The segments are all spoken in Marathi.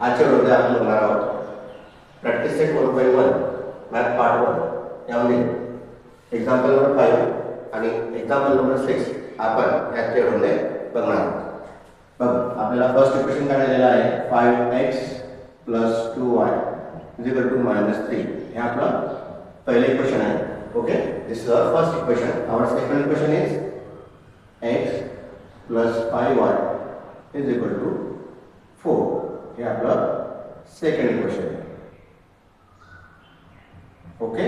आजच्या व्हिडिओमध्ये आपण बघणार आहोत प्रॅक्टिस सेट 1.1 मॅथ पार्ट 1 यामध्ये एक्झाम्पल नंबर 5 आणि एक्झाम्पल नंबर 6 आपण याच्या व्हिडिओमध्ये बघणार आहोत. बघ, आपल्याला फर्स्ट इक्वेशन काढलेला आहे 5x + 2y = -3. हे आपलं पहिलं इक्वेशन आहे. Okay, this is our first equation. Our second equation is x + 5y = 4. हे आपलं सेकंड इक्वेशन आहे. ओके,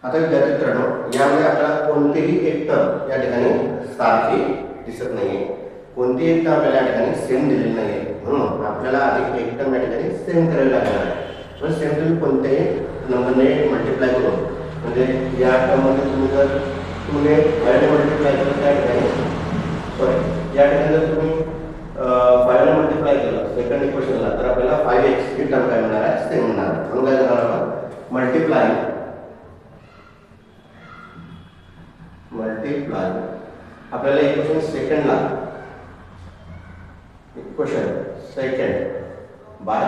आता विद्यार्थी मित्रांनो, यामध्ये आपल्याला कोणतीही एक टर्म या ठिकाणी सारखी दिसत नाहीये. कोणतीही एक टर्म आपल्याला या ठिकाणी सेम दिलेली नाहीये. म्हणून आपल्याला आधी एक टर्म या ठिकाणी सेम करावी लागणार आहे. पण सेम तुम्ही कोणत्याही नंबरने मल्टिप्लाय करून, म्हणजे या टर्ममध्ये तुम्ही जर 2 ने y मल्टिप्लाय केलं त्या ठिकाणी सॉरी या ठिकाणी जर तुम्ही 5 ने मल्टिप्लाय केलं सेकंड इक्वेशनला, तर आपल्याला 5x ही टर्म काय मिळणार आहे, सेम मिळणार आहे. म्हणून काय करणार आपण, मल्टिप्लाय आपल्याला इक्वेशन सेकंडला बाय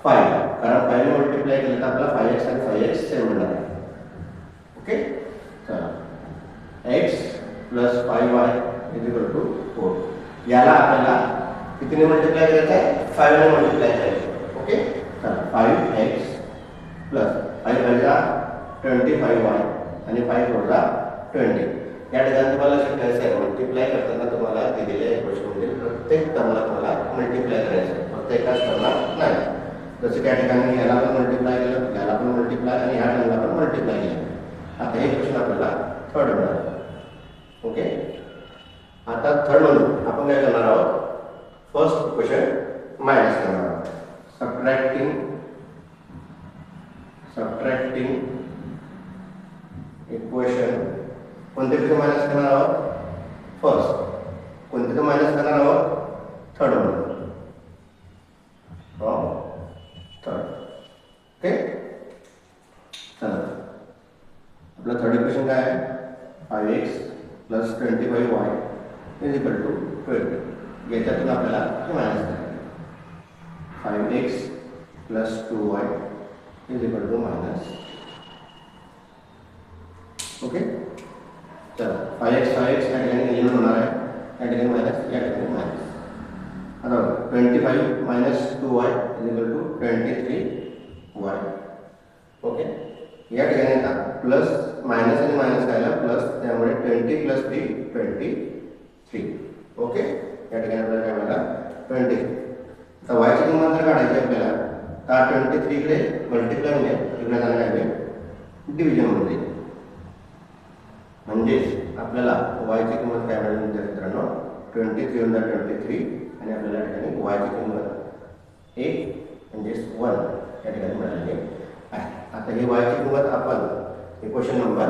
5, कारण 5 ने मल्टिप्लाय केलं तर आपल्याला 5x आणि 5x सेम मिळणार आहे. ओके, चला x + 5y = 4. याला आपल्याला कितीने मल्टिप्लाय करायचं आहे, 5 ने मल्टिप्लाय करायचं आहे. ओके, चला 5x + 5 25y आणि 5 + 20. या ठिकाणी तुम्हाला लक्षात ठेवायचं आहे, मल्टिप्लाय करताना तुम्हाला दिलेल्या इक्वेशनमध्ये प्रत्येक टर्मला तुम्हाला मल्टिप्लाय करायचं आहे, फक्त एकाच टर्मला नाही. जसं की या ठिकाणी याला पण मल्टिप्लाय केलं, याला पण मल्टिप्लाय आणि ह्या टर्मला पण मल्टिप्लाय केलं. आता हे इक्वेशन आपल्याला थर्ड मिळालं. ओके, आता थर्ड म्हणून आपण काय करणार आहोत, फर्स्ट इक्वेशन मायनस करणार आहोत. सबट्रॅक्टिंग इक्वेशन कोणते पेक्षा मायनस करणार आहोत, फर्स्ट. कोणते मायनस करणार आहोत, थर्ड म्हणून थर्ड. ओके, चला आपलं थर्ड इक्वेशन काय आहे, 5x + 25y = 20. याच्यातून आपल्याला हे मायनस करायचं. 5x + 2y = ओके, चला 5x या ठिकाणी एलिमेंट होणार आहे, या ठिकाणी मायनस, या ठिकाणी मायनस. आता 25 - 2y = 23y. ओके, या ठिकाणी आता प्लस मायनस आणि मायनस करायला प्लस, त्यामुळे 20 + 3 23. ओके, या ठिकाणी आपल्याला काय मिळाला, 20. आता y ची किंमत जर काढायची आपल्याला, तर 23 इकडे मल्टिप्लाय होईल, इकडे जाणार आहे डिव्हिजन मध्ये. म्हणजेच आपल्याला y ची किंमत काय मिळाली मित्रांनो, 23 × 23, आणि आपल्याला या ठिकाणी y ची किंमत 1 म्हणजेच 1 या ठिकाणी मिळालेली आहे. आता ही y ची किंमत आपण इक्वेशन नंबर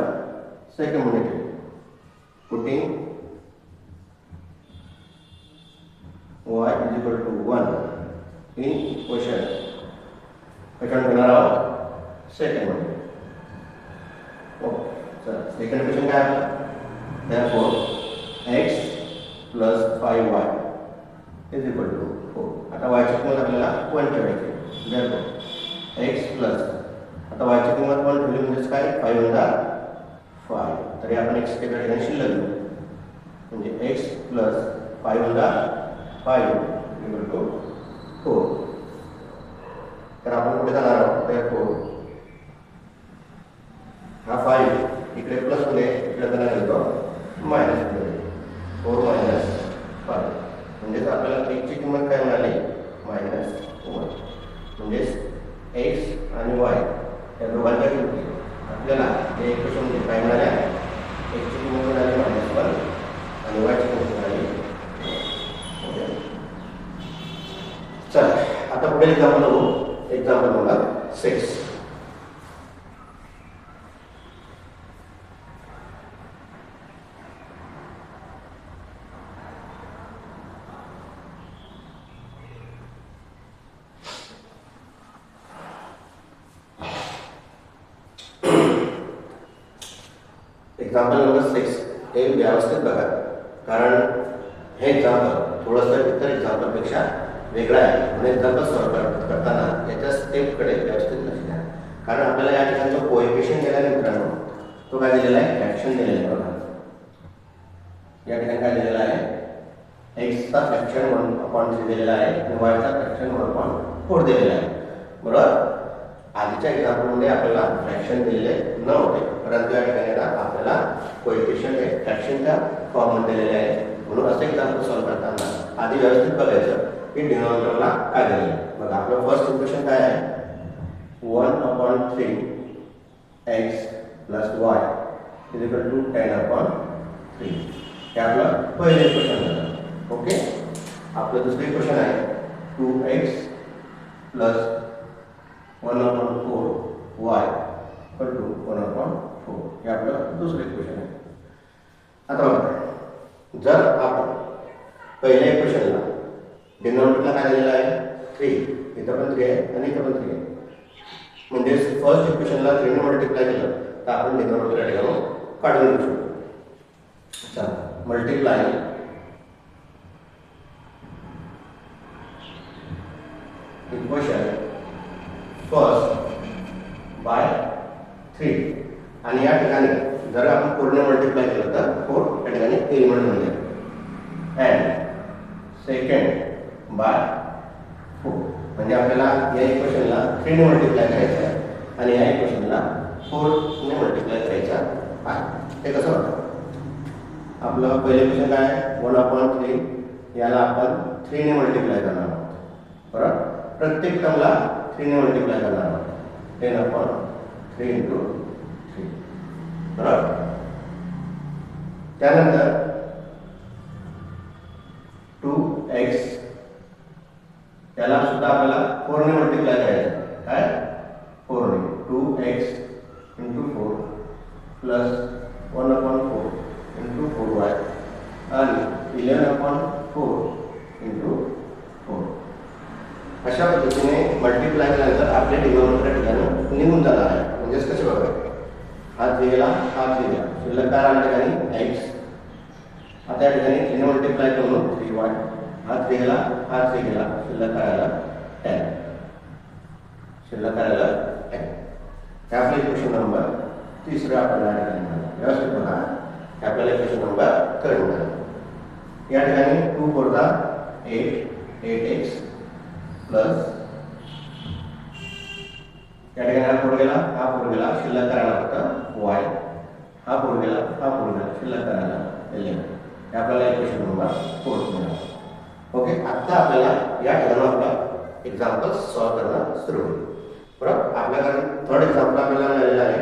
सेकंड मध्ये ठेवू. पुटिंग y = 1 इन इक्वेशन कशात करणार आहोत, सेकंड मध्ये. ओके, चला सेकंड इक्वेशन काय आहे, therefore x + 5y = 4. आता y ची किंमत आपल्याला 1 ठेवायची. therefore x प्लस, आता y ची किंमत 1 ठेवली म्हणजे काय, 5 × 5. तरी आपण x च्या ठिकाणी शिल्लक घेऊ, म्हणजे x + 5 × 5 = 4. तर आपण कुठे जाणार आहोत, therefore हा 5 इकडे प्लस मध्ये, इकडे जाणार येतो मायनस मध्ये. 4 - 5 म्हणजेच आपल्याला x ची किंमत काय मिळाली, -1. म्हणजेच x आणि y या दोघांच्या किमती आपल्याला या इक्वेशनमध्ये काय मिळाल्या, x ची किंमत मिळाली -1 आणि y ची किंमत मिळाली. ओके, चला आता पुढे एक्झाम्पल बघू. Example number 6. एक्झाम्पल नंबर 6 हे व्यवस्थित बघा, कारण हे एक्झाम्पल थोडंसं इतर एक्झाम्पलपेक्षा वेगळा आहे. म्हणजे एक्झाम्पल सॉल्व करताना याच्या स्टेपकडे व्यवस्थित लक्ष द्या. कारण आपल्याला या ठिकाणी जो कोएफिशियंट दिला आहे मित्रांनो, तो काय दिलेला आहे, फ्रॅक्शन दिलेला आहे. बघा या ठिकाणी काय दिलेला आहे, एक्सचा फ्रॅक्शन 1/3 दिलेला आहे आणि वायचा फ्रॅक्शन 1/4 दिलेला आहे. बरोबर. आधीच्या एक्झाम्पलमध्ये आपल्याला फ्रॅक्शन दिलेले नव्हते, परंतु या ठिकाणी आपल्याला कोएफिशियंट फ्रॅक्शनच्या फॉर्ममध्ये दिलेले आहे. म्हणून असं एक्झाम्पल सॉल्व करताना आधी व्यवस्थित बघायचं की डिनॉमिनेटरला काय दिलेलं आहे. बघा आपलं फर्स्ट इक्वेशन काय आहे, 1/3 x + y = 10/3. हे आपलं पहिलं इक्वेशन झालं. ओके. आपलं दुसरं इक्वेशन आहे 2x + 1/4 y = 1/4. हे आपलं दुसरं इक्वेशन आहे. आता बघा, जर आपण पहिल्या इक्वेशनला डिनॉमिनेटरला काय दिलेलं आहे, 3, इथं पण 3 आहे आणि इथं पण 3 आहे. म्हणजे फर्स्ट इक्वेशनला 3 ने मल्टिप्लाय केलं तर आपण डिनॉमिनेटर या ठिकाणी काढून घेऊ शकतो. चला, मल्टिप्लाय इक्वेशन फर्स्ट बाय 3 आणि या ठिकाणी जर आपण 4 ने मल्टिप्लाय केलं तर 4 या ठिकाणी एलिमेंट म्हणजे अँड सेकंड बाय 4. म्हणजे आपल्याला या इक्वेशनला 3 ने मल्टिप्लाय करायचं आहे आणि या इक्वेशनला 4 ने मल्टिप्लाय करायचं आहे. हे कसं होतं, आपलं पहिलं इक्वेशन काय आहे, 1/3, याला आपण 3 ने मल्टिप्लाय करणार आहोत. बरोबर. प्रत्येक टर्मला 3 ने मल्टिप्लाय करणार आहोत. 10/3 × 3. बरोबर. त्यानंतर 2x त्याला सुद्धा आपल्याला 4 ने मल्टिप्लाय करायचं आहे. काय, 4 ने. 2x × 4 + 1/4 × 4y आणि 11/4 × 4. अशा पद्धतीने मल्टिप्लाय केल्यानंतर आपल्या डिनॉमिनेटर ठिकाणी निघून जाणार आहे. म्हणजेच कसे बघा, हा 3 गेला, हा 3 गेला, शिल्लक काय राहिला ठिकाणी x. आता या ठिकाणी 3 ने मल्टिप्लाय करून 3y, हा 3 गेला, हा 3 गेला, शिल्लक काय राहिला 10. शिल्लक काय राहिला 10. हे आपलं इक्वेशन नंबर 3 आपल्याला या ठिकाणी मिळालं. व्यवस्थित बघा, हे आपल्याला इक्वेशन नंबर 3 मिळालं. या ठिकाणी 2 4 8, 8x प्लस या ठिकाणी हा 4 गेला, हा 4 गेला, शिल्लक करायला फक्त y, हा 4 गेला, हा 4 गेला, शिल्लक करायला 11. हे आपल्याला इक्वेशन नंबर 4 मिळालं. ओके. आता आपल्याला या ठिकाणी आपला एक्झाम्पल सॉल्व करणं सुरू होईल. बरोबर. आपल्याकडे थर्ड एक्झाम्पल आपल्याला मिळालेलं आहे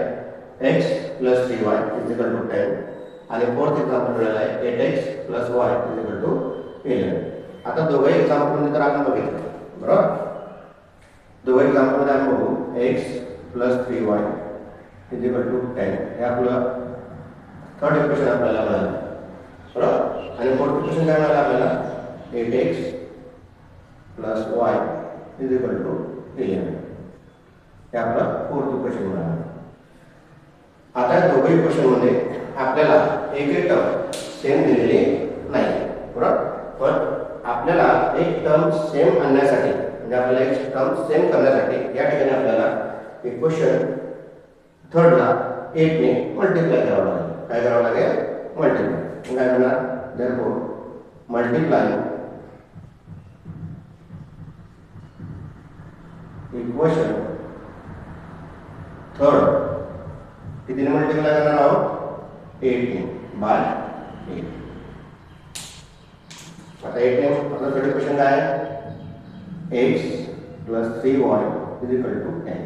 x + 3y = 10 आणि फोर्थ एक्झाम्पल मिळालेलं आहे 8x + y = 11. आता दोघे एक्झाम्पलमध्ये तर आपण बघितलं. बरोबर. दोघे एक्झाम्पलमध्ये आपण बघू, x + 3y = 10. हे आपलं थर्ड इक्वेशन आपल्याला मिळालं. बरोबर. आणि फोर्थ इक्वेशन काय मिळालं आपल्याला, 8x + y = 11. हे आपलं फोर्थ इक्वेशन मिळालं. आता दोघे इक्वेशनमध्ये आपल्याला एक टर्म सेम दिलेली नाही. बरोबर. पण आपल्याला एक टर्म सेम आणण्यासाठी, म्हणजे आपल्याला एक टर्म सेम करण्यासाठी या ठिकाणी आपल्याला इक्वेशन थर्डला 8 ने मल्टिप्लाय करावं लागेल. काय करावं लागेल, मल्टिप्लाय. काय करणार, देअरफॉर मल्टिप्लाय इक्वेशन थर्ड कितीने मल्टिप्लाय करणार आहोत, 8 ने बाय 8. आता 8 ने आपलं थर्ड इक्वेशन काय आहे, x + 3y = 10.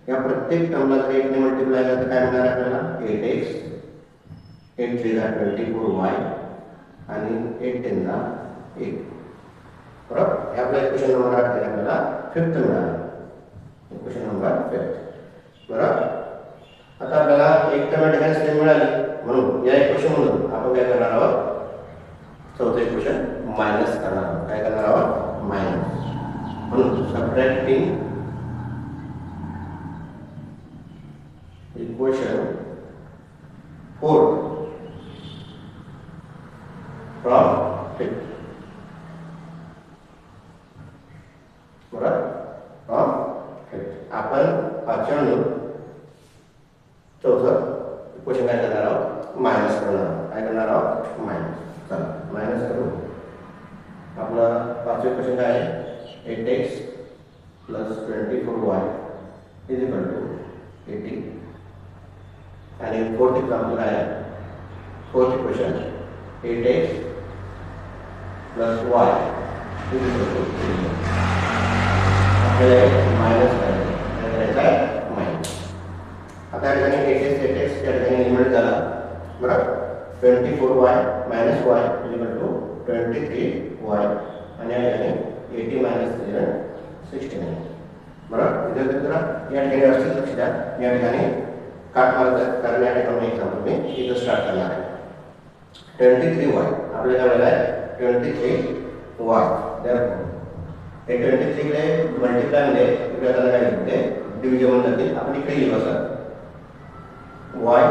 या प्रत्येक टर्मला 8 ने मल्टिप्लाय केलं तर काय मिळणार आपल्याला, 8x, 8 3 24y आणि 8 10 8. बरोबर. हे आपलं इक्वेशन नंबर 8 आपल्याला 5th मिळालं. Equation number 5. बरोबर. आता आपल्याला एक टर्म ठिकाणी सेम मिळाली, म्हणून या इक्वेशनमधून आपण काय करणार आहोत, चौथं इक्वेशन मायनस करणार आहोत. काय करणार आहोत, मायनस. म्हणून सबट्रॅक्टिंग इक्वेशन 4 फ्रॉम 5. आपण पाचव्या चौथं क्वेश्चन काय करणार आहोत, मायनस करणार आहोत. काय करणार आहोत, मायनस. चला मायनस करू. आपलं पाचवे क्वेश्चन काय आहे, 8x plus 24y is equal to 80. आणि फोर्थ एक्झाम्पल काय आहे, fourth question 8x plus y is equal to 3. आपल्याला मायनस करायचं आहे, मायनस. आता या ठिकाणी 8x या ठिकाणी एलिमेंट झाला बरोबर. 24y minus y is equal to 23y आणि या ठिकाणी 80 मायनस 69 बरोबर. जरा या ठिकाणी व्यवस्थित लक्ष द्या. या ठिकाणी काट मारतात कारण या ठिकाणी एक्झाम्पल मी इथं स्टार्ट करणार आहे. 23y आपल्याला काय आहे, 23y. हे 23 कडे मल्टिप्लाय मध्ये इकडे काय होते, डिव्हिजन जाते. आपण इकडे लिहू असं y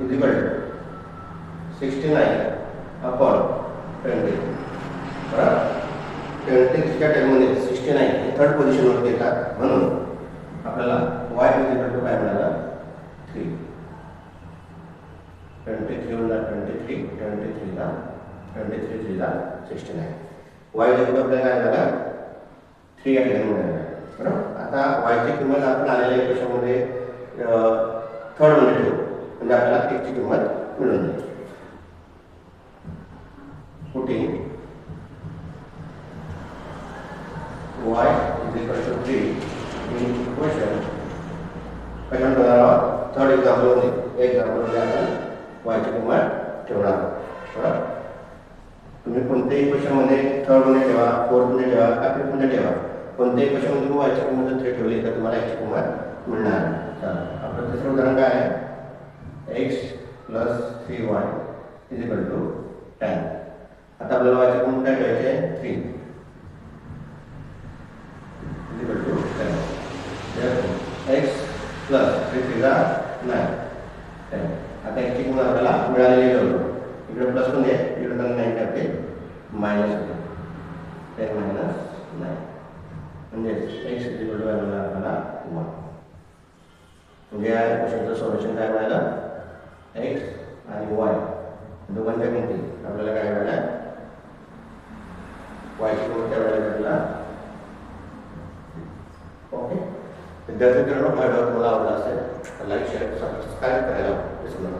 is equal to 69 upon 20 बरोबर. 23 च्या टर्ममध्ये 69 हे थर्ड पोझिशनवर येतात म्हणून आपल्याला y इज इक्वल टू काय मिळालं, 3. 23 ला 23 23 ला 23 3 ला 69 y इज इक्वल टू आपल्याला काय मिळालं, 3 या ठिकाणी मिळालं बरोबर. आता y ची किंमत आपण आलेल्या इक्वेशनमध्ये थर्ड मध्ये ठेवू म्हणजे आपल्याला x ची किंमत मिळून जाईल. 14 y is equal to 3 in equation. पहिल्यांदा करणार आहोत थर्ड एक्झाम्पलमध्ये. एक्झाम्पलमध्ये आपण y ची किंमत ठेवणार बरोबर. तुम्ही कोणत्याही इक्वेशनमध्ये थर्डमध्ये ठेवा, फोर्थमध्ये ठेवा का फिफ्थमध्ये ठेवा, कोणत्याही इक्वेशनमध्ये तुम्ही y ची किंमत 3 ठेवली तर तुम्हाला x ची किंमत मिळणार. चला आपलं तिसरं उदाहरण काय आहे, x plus 3y is equal to 10. आता आपल्याला y ची किंमत काय ठेवायची आहे, 3 इज इक्वल टू 10. x प्लस 3 3 ला 9 10. आता x ची किंमत आपल्याला मिळालेली आहे. इकडे प्लस पण आहे, इकडे 9 टाकते मायनस होते 10 मायनस 9 म्हणजे x इज इक्वल टू आपल्याला 1. म्हणजे या क्वेश्चनचं सोल्युशन काय मिळालं, x आणि y दोघांच्या किमती आपल्याला काय मिळालं, y ची किंमत काय मिळाली. ओके विद्यार्थी मित्रांनो, हा व्हिडिओ तुम्हाला आवडला असेल तर लाईक शेअर सबस्क्राईब करायला विसरू नका.